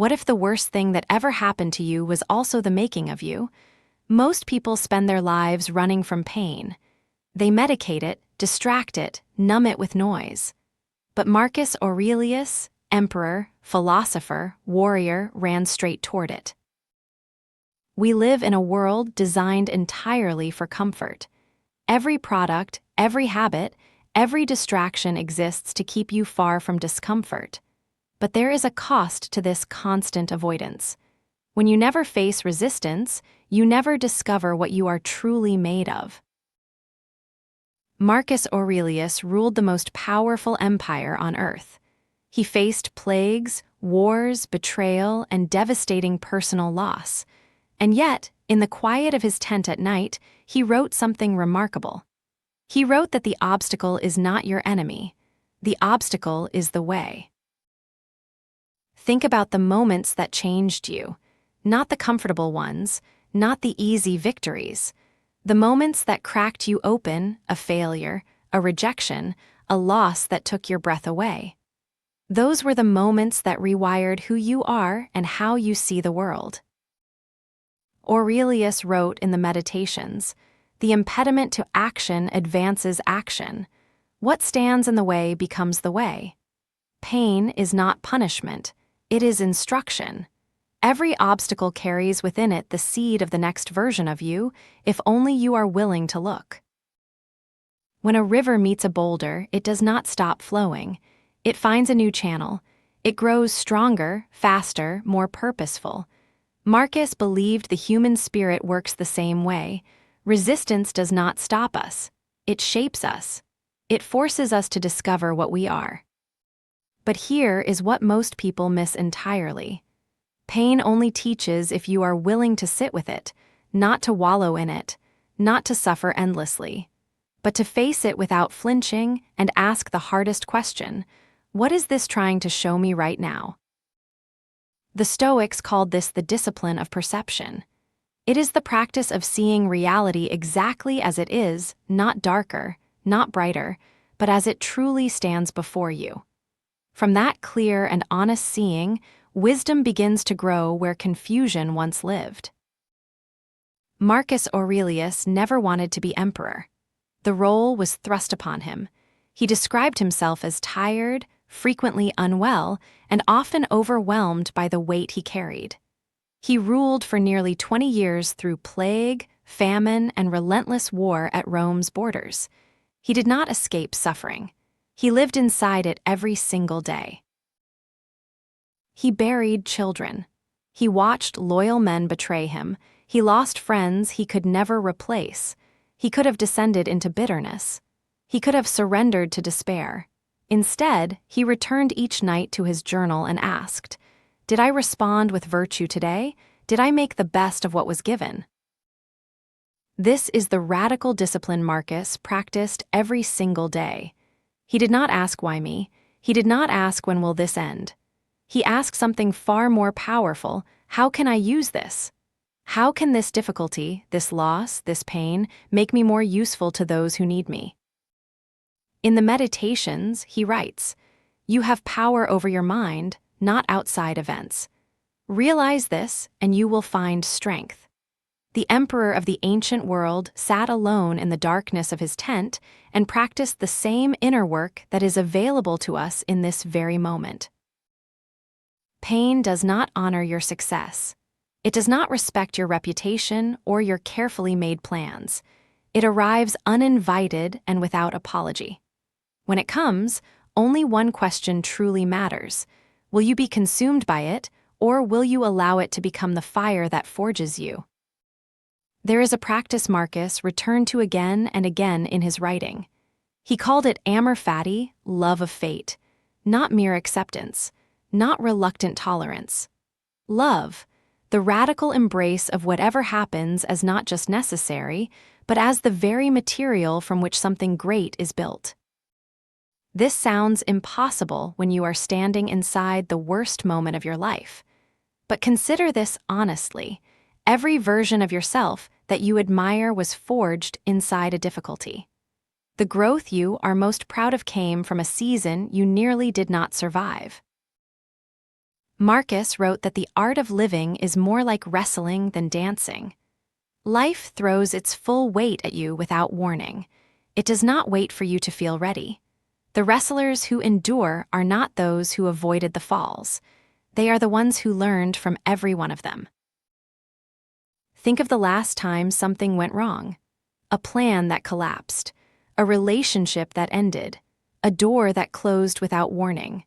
What if the worst thing that ever happened to you was also the making of you? Most people spend their lives running from pain. They medicate it, distract it, numb it with noise. But Marcus Aurelius, emperor, philosopher, warrior, ran straight toward it. We live in a world designed entirely for comfort. Every product, every habit, every distraction exists to keep you far from discomfort. But there is a cost to this constant avoidance. When you never face resistance, you never discover what you are truly made of. Marcus Aurelius ruled the most powerful empire on earth. He faced plagues, wars, betrayal, and devastating personal loss. And yet, in the quiet of his tent at night, he wrote something remarkable. He wrote that the obstacle is not your enemy. The obstacle is the way. Think about the moments that changed you, not the comfortable ones, not the easy victories. The moments that cracked you open, a failure, a rejection, a loss that took your breath away. Those were the moments that rewired who you are and how you see the world. Aurelius wrote in the Meditations, "The impediment to action advances action. What stands in the way becomes the way." Pain is not punishment, it is instruction. Every obstacle carries within it the seed of the next version of you, if only you are willing to look. When a river meets a boulder, it does not stop flowing. It finds a new channel. It grows stronger, faster, more purposeful. Marcus believed the human spirit works the same way. Resistance does not stop us. It shapes us. It forces us to discover what we are. But here is what most people miss entirely. Pain only teaches if you are willing to sit with it, not to wallow in it, not to suffer endlessly, but to face it without flinching and ask the hardest question: what is this trying to show me right now? The Stoics called this the discipline of perception. It is the practice of seeing reality exactly as it is, not darker, not brighter, but as it truly stands before you. From that clear and honest seeing, wisdom begins to grow where confusion once lived. Marcus Aurelius never wanted to be emperor. The role was thrust upon him. He described himself as tired, frequently unwell, and often overwhelmed by the weight he carried. He ruled for nearly 20 years through plague, famine, and relentless war at Rome's borders. He did not escape suffering. He lived inside it every single day. He buried children. He watched loyal men betray him. He lost friends he could never replace. He could have descended into bitterness. He could have surrendered to despair. Instead, he returned each night to his journal and asked, "Did I respond with virtue today? Did I make the best of what was given?" This is the radical discipline Marcus practiced every single day. He did not ask why me. He did not ask when will this end. He asked something far more powerful: how can I use this? How can this difficulty, this loss, this pain, make me more useful to those who need me? In the Meditations, he writes, "You have power over your mind, not outside events. Realize this, and you will find strength." The emperor of the ancient world sat alone in the darkness of his tent and practiced the same inner work that is available to us in this very moment. Pain does not honor your success. It does not respect your reputation or your carefully made plans. It arrives uninvited and without apology. When it comes, only one question truly matters. Will you be consumed by it, or will you allow it to become the fire that forges you? There is a practice Marcus returned to again and again in his writing. He called it amor fati, love of fate, not mere acceptance, not reluctant tolerance. Love, the radical embrace of whatever happens as not just necessary, but as the very material from which something great is built. This sounds impossible when you are standing inside the worst moment of your life. But consider this honestly. Every version of yourself that you admire was forged inside a difficulty. The growth you are most proud of came from a season you nearly did not survive. Marcus wrote that the art of living is more like wrestling than dancing. Life throws its full weight at you without warning. It does not wait for you to feel ready. The wrestlers who endure are not those who avoided the falls. They are the ones who learned from every one of them. Think of the last time something went wrong. A plan that collapsed, a relationship that ended, a door that closed without warning.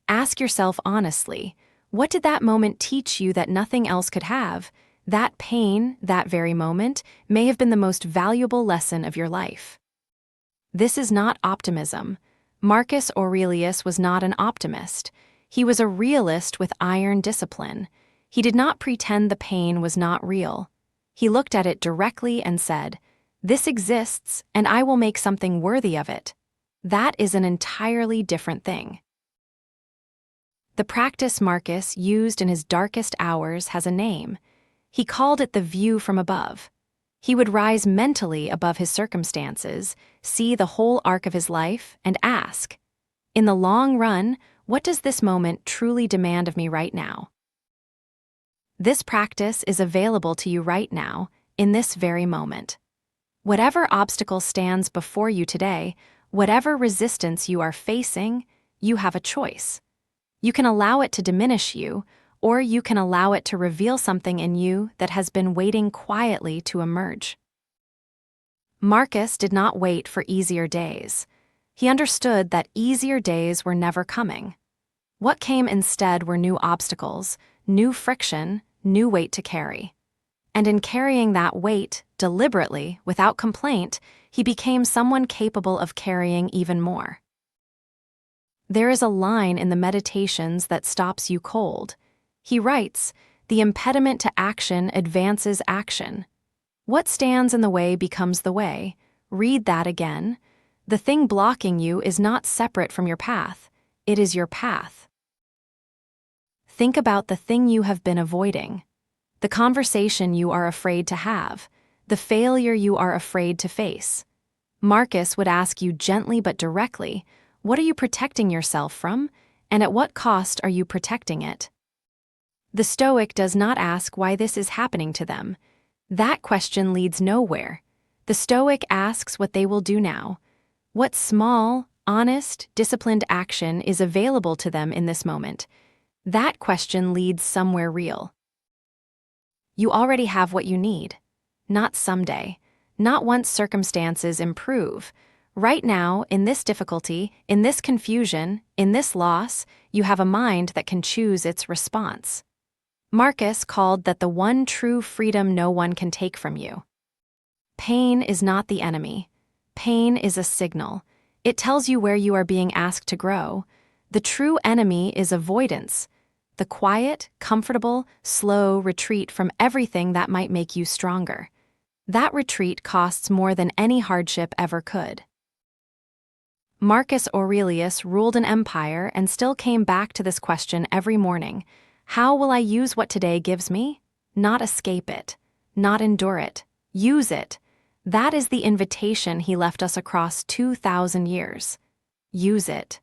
Ask yourself honestly, what did that moment teach you that nothing else could have? That pain, that very moment, may have been the most valuable lesson of your life. This is not optimism. Marcus Aurelius was not an optimist. He was a realist with iron discipline. He did not pretend the pain was not real. He looked at it directly and said, "This exists, and I will make something worthy of it." That is an entirely different thing. The practice Marcus used in his darkest hours has a name. He called it the view from above. He would rise mentally above his circumstances, see the whole arc of his life, and ask, in the long run, what does this moment truly demand of me right now? This practice is available to you right now, in this very moment. Whatever obstacle stands before you today, whatever resistance you are facing, you have a choice. You can allow it to diminish you, or you can allow it to reveal something in you that has been waiting quietly to emerge. Marcus did not wait for easier days. He understood that easier days were never coming. What came instead were new obstacles, new friction, new weight to carry. And in carrying that weight, deliberately, without complaint, he became someone capable of carrying even more. There is a line in the Meditations that stops you cold. He writes, "The impediment to action advances action. What stands in the way becomes the way." Read that again. The thing blocking you is not separate from your path. It is your path. Think about the thing you have been avoiding, the conversation you are afraid to have, the failure you are afraid to face. Marcus would ask you gently but directly, what are you protecting yourself from, and at what cost are you protecting it? The Stoic does not ask why this is happening to them. That question leads nowhere. The Stoic asks what they will do now. What small, honest, disciplined action is available to them in this moment? That question leads somewhere real. You already have what you need. Not someday. Not once circumstances improve. Right now, in this difficulty, in this confusion, in this loss, you have a mind that can choose its response. Marcus called that the one true freedom no one can take from you. Pain is not the enemy. Pain is a signal. It tells you where you are being asked to grow. The true enemy is avoidance, the quiet, comfortable, slow retreat from everything that might make you stronger. That retreat costs more than any hardship ever could. Marcus Aurelius ruled an empire and still came back to this question every morning. How will I use what today gives me? Not escape it, not endure it. Use it. That is the invitation he left us across 2,000 years. Use it.